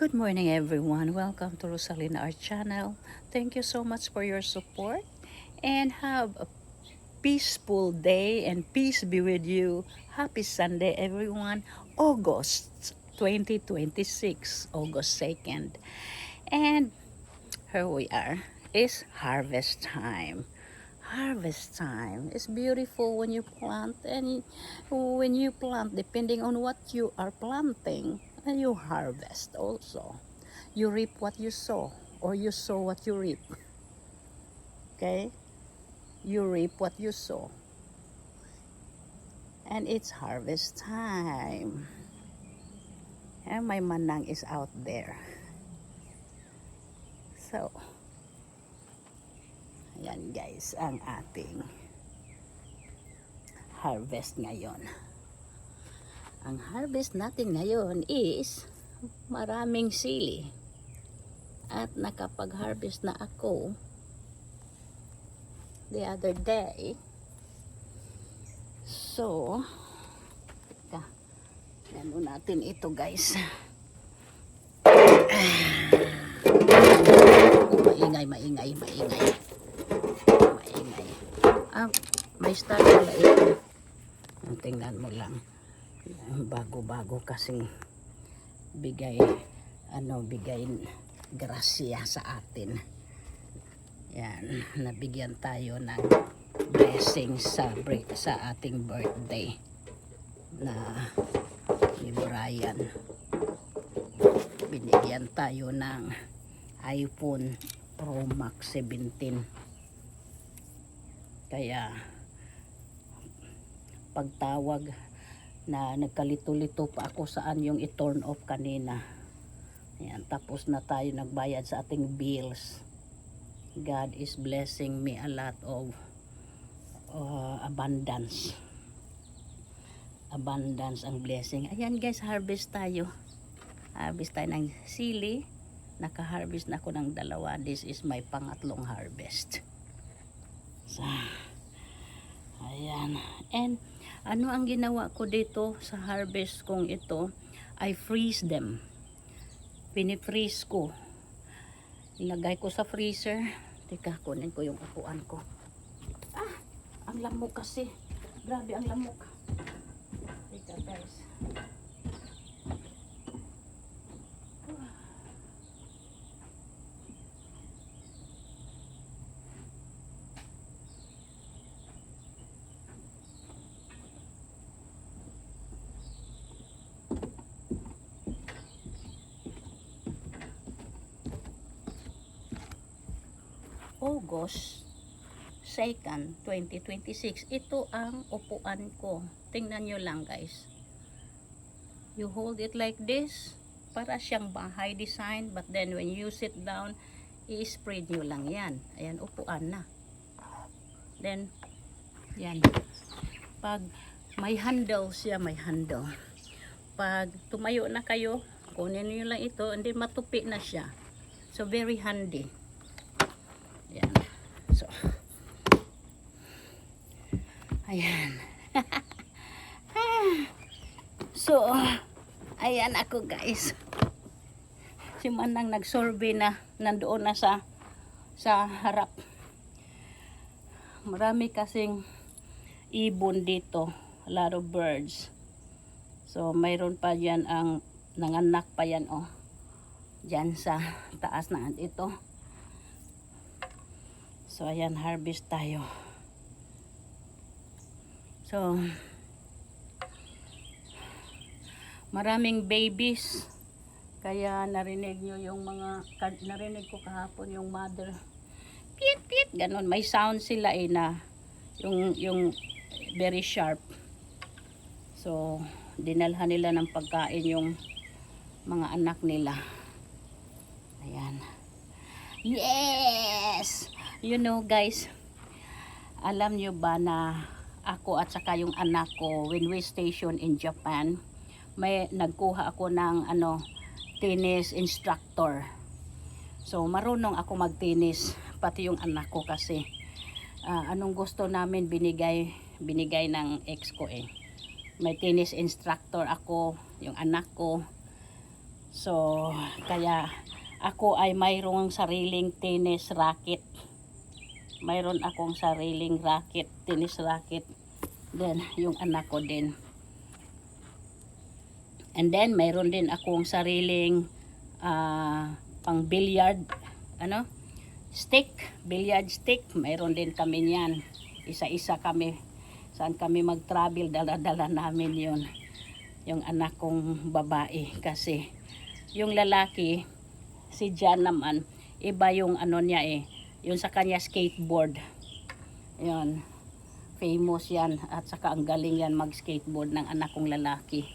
Good morning everyone. Welcome to Rosalina Art Channel. Thank you so much for your support and have a peaceful day and peace be with you. Happy Sunday everyone. August 2026, August 2nd. And here we are. It's harvest time. Harvest time is beautiful when you plant, and when you plant, depending on what you are planting, and you harvest also. You reap what you sow, or you sow what you reap. Okay? You reap what you sow. And it's harvest time. And my manang is out there. So, ayan guys, ang ating harvest ngayon. Ang harvest natin ngayon is maraming sili. At nakapag-harvest na ako the other day. So, teka, ano natin ito guys. Maingay. May start pala ito. Tingnan mo lang. Bago-bago kasi bigay grasya sa atin. Yan, nabigyan tayo ng blessing sa ating birthday na ni Brian. Binigyan tayo ng iPhone Pro Max 17. Kaya pagtawag na nagkalito-lito pa ako saan yung i-turn off kanina. Ayan, tapos na tayo nagbayad sa ating bills. God is blessing me a lot of abundance. Abundance ang blessing. Ayan guys, harvest tayo. Harvest tayo ng sili. Naka-harvest na ako ng dalawa. This is my pangatlong harvest. So, ayan. And ano ang ginawa ko dito sa harvest kong ito? I freeze them. Pinifreeze ko. Ilagay ko sa freezer. Teka, kunin ko yung upuan ko. Ang lamok kasi. Grabe ang lamok. Teka guys. August 2nd, 2026. Ito ang upuan ko. Tingnan nyo lang guys. You hold it like this. Para siyang bahay design. But then when you sit down, i-spread nyo lang yan. Ayan, upuan na. Then, yan. Pag may handle siya, may handle. Pag tumayo na kayo, kunin nyo lang ito. And then matupi na siya. So, very handy. Ayan. So, ayan. So, ayan ako guys. Si Manang nag-survey na nandoon na sa harap. Marami kasing ibon dito. A lot of birds. So, mayroon pa dyan ang nanganak pa yan oh. Dyan sa taas na ito. So, ayan, harvest tayo. So, maraming babies. Kaya narinig nyo yung narinig ko kahapon yung mother. Piit, piit, ganun. May sound sila na yung very sharp. So, dinalhan nila ng pagkain yung mga anak nila. Ayan. Yes! You know guys, alam nyo ba na ako at saka yung anak ko, when we station in Japan, may nagkuha ako ng tennis instructor. So marunong ako magtennis, pati yung anak ko kasi anong gusto namin binigay ng ex ko May tennis instructor ako, yung anak ko. So, kaya ako ay mayroong sariling tennis racket. Mayroon akong sariling racket, tennis racket. Then, yung anak ko din. And then, mayroon din akong sariling pang billiard, stick, billiard stick. Mayroon din kami niyan. Isa-isa kami. Saan kami mag-travel, dala-dala namin yon. Yung anak kong babae. Kasi, yung lalaki, si Jan naman, iba yung niya yung sa kanya skateboard. Yun. Famous yan. At saka ang galing yan mag-skateboard ng anak kong lalaki.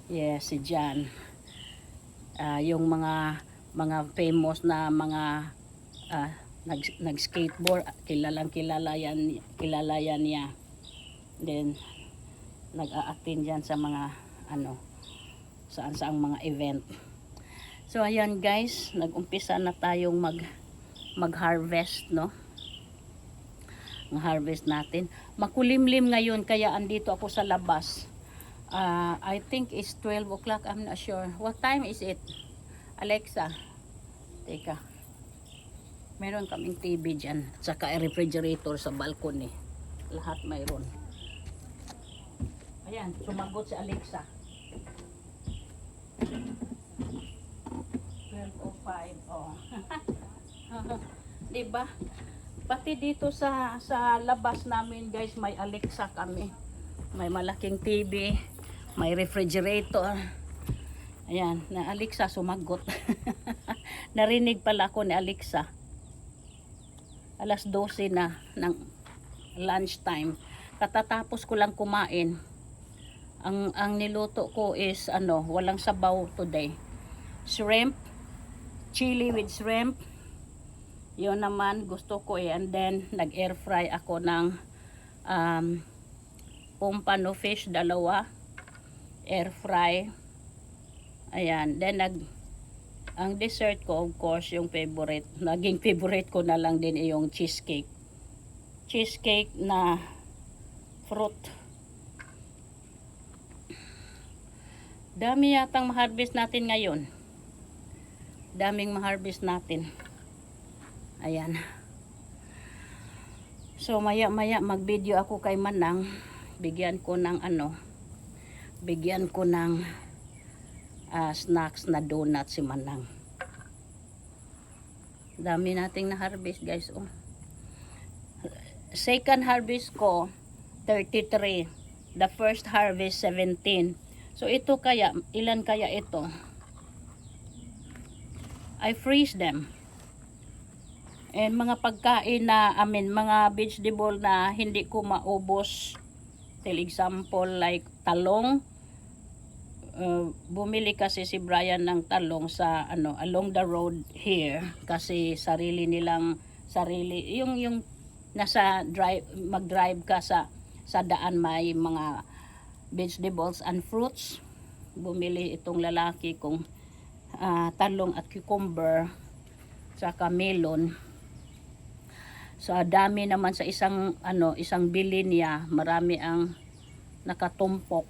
Yes, si Jan. Yung mga famous na mga nag-skateboard, kilala yan niya. Then nag-a-attend yan sa mga saan mga event. So ayan guys, nag-umpisa na tayong mag-harvest, no? Ang harvest natin. Makulimlim ngayon kaya andito ako sa labas. I think it's 12 o'clock. I'm not sure. What time is it? Alexa. Teka. Meron kaming TV dyan. Saka refrigerator sa balcony. Lahat mayroon. Ayan, sumagot si Alexa. 12:05. Oh. Diba? Pati dito sa labas namin, guys, may Alexa kami. May malaking TV. May refrigerator. Ayan, na Alexa sumagot. Narinig pala ako ni Alexa. Alas 12 na ng lunchtime. Katatapos ko lang kumain. Ang niluto ko is walang sabaw today. Shrimp, chili with shrimp. 'Yon naman gusto ko and then nag-air fry ako ng pompano fish, 2. Air fry. Ayan, then ang dessert ko, of course, yung favorite. Naging favorite ko na lang din yung cheesecake. Cheesecake na fruit. Dami yatang ma-harvest natin ngayon. Daming ma-harvest natin. Ayan. So, maya-maya mag-video ako kay Manang. Bigyan ko ng snacks na donut si Manang. Dami nating na-harvest, guys. Oh. Second harvest ko, 33. The first harvest, 17. So, ito kaya, ilan kaya ito? I freeze them. And mga pagkain na, mga vegetable na hindi ko maubos. For example, like talong. Bumili kasi si Brian ng talong sa along the road here kasi yung nasa mag-drive ka sa daan may mga vegetables and fruits. Bumili itong lalaki kong talong at cucumber saka melon. So dami naman sa isang bili niya, marami ang nakatumpok.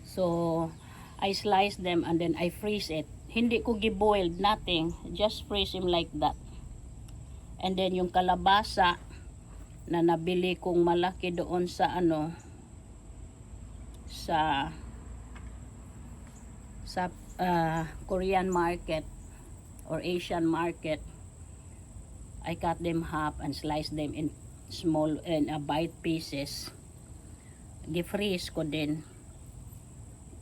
So, I slice them and then I freeze it. Hindi ko gi-boiled, nothing. Just freeze him like that. And then yung kalabasa na nabili kong malaki doon sa Korean market or Asian market. I cut them half and slice them in small bite pieces. Gi-freeze ko din.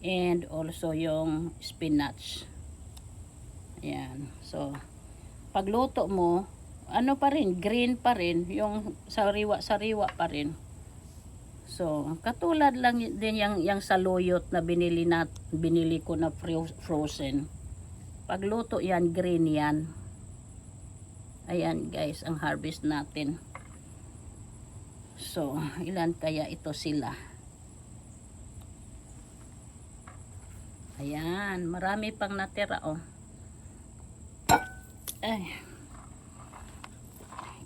And also yung spinach. Ayan. So, pagluto mo, pa rin, green pa rin, yung sariwa pa rin. So, katulad lang din yung saluyot na binili ko na frozen. Pagluto yan, green yan. Ayan guys, ang harvest natin. So, ilan kaya ito sila? Ayan, marami pang natira, oh. Ay.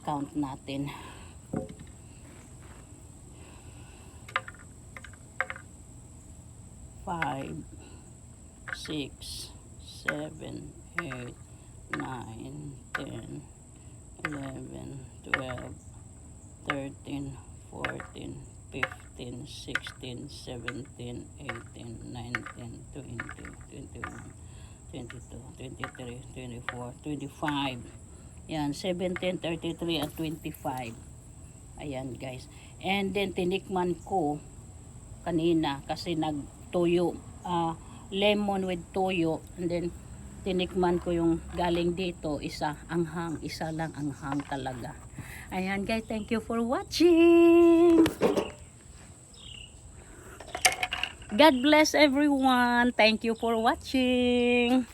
Count natin. 5, 6, 7, 8, 9, 10, 11, 12, 13, 14, 15, 16, 17, 18, 19, 20, 21, 22, 23, 24, 25. Yan, 17, 33, at 25. Ayan guys. And then tinikman ko kanina kasi nagtuyo, lemon with toyo. And then tinikman ko yung galing dito, isa anghang, isa lang anghang talaga. Ayan guys, thank you for watching. God bless everyone. Thank you for watching.